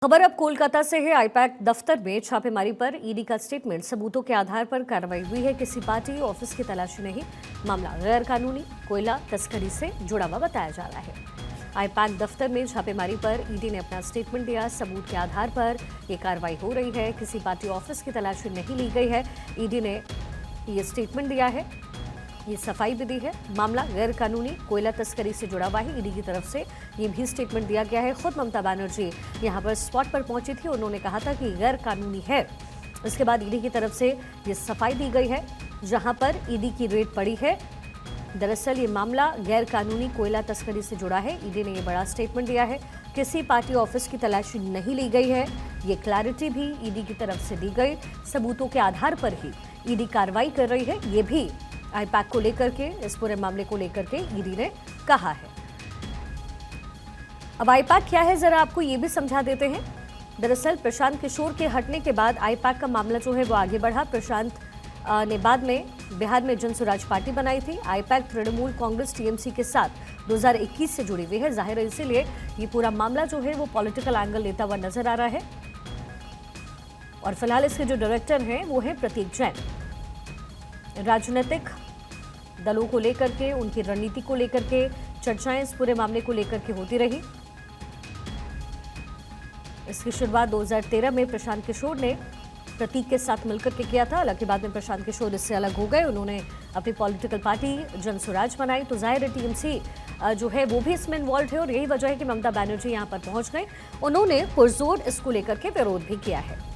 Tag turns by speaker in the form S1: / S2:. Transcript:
S1: खबर अब कोलकाता से है। आईपैक दफ्तर में छापेमारी पर ईडी का स्टेटमेंट। सबूतों के आधार पर कार्रवाई हुई है। किसी पार्टी ऑफिस की तलाशी नहीं। मामला गैर कानूनी कोयला तस्करी से जुड़ा हुआ बताया जा रहा है। आईपैक दफ्तर में छापेमारी पर ईडी ने अपना स्टेटमेंट दिया। सबूत के आधार पर ये कार्रवाई हो रही है। किसी पार्टी ऑफिस की तलाशी नहीं ली गई है। ईडी ने ये स्टेटमेंट दिया है, ये सफाई भी दी है। मामला गैर कानूनी कोयला तस्करी से जुड़ा हुआ है। ईडी की तरफ से ये भी स्टेटमेंट दिया गया है। खुद ममता बनर्जी यहां पर स्पॉट पर पहुंची थी। उन्होंने कहा था कि गैर कानूनी है। इसके बाद ईडी की तरफ से ये सफाई दी गई है, जहां पर ईडी की रेड पड़ी है। दरअसल ये मामला गैर कानूनी कोयला तस्करी से जुड़ा है। ईडी ने ये बड़ा स्टेटमेंट दिया है। किसी पार्टी ऑफिस की तलाशी नहीं ली गई है। ये क्लैरिटी भी ईडी की तरफ से दी गई। सबूतों के आधार पर ही ईडी कार्रवाई कर रही है। ये भी आईपैक को लेकर के, इस पूरे मामले को लेकर के ईडी ने कहा है। अब आईपैक क्या है, जरा आपको ये भी समझा देते हैं। दरअसल प्रशांत किशोर के हटने के बाद आईपैक का मामला जो है वो आगे बढ़ा। प्रशांत ने बाद में बिहार में जन स्वराज पार्टी बनाई थी। आईपैक तृणमूल कांग्रेस टीएमसी के साथ 2021 से जुड़ी हुई है। जाहिर है इसीलिए ये पूरा मामला जो है वो पॉलिटिकल एंगल लेता हुआ नजर आ रहा है। और फिलहाल इसके जो डायरेक्टर हैं वो है प्रतीक जैन। राजनीतिक दलों को लेकर के, उनकी रणनीति को लेकर के चर्चाएं इस पूरे मामले को लेकर के होती रही। इसकी शुरुआत 2013 में प्रशांत किशोर ने प्रतीक के साथ मिलकर के किया था। हालांकि बाद में प्रशांत किशोर इससे अलग हो गए। उन्होंने अपनी पॉलिटिकल पार्टी जन स्वराज बनाई। तो जाहिर है टीएमसी जो है वो भी इसमें इन्वॉल्व है और यही वजह है कि ममता बनर्जी यहां पर पहुंच गए। उन्होंने पुरजोर इसको लेकर के विरोध भी किया है।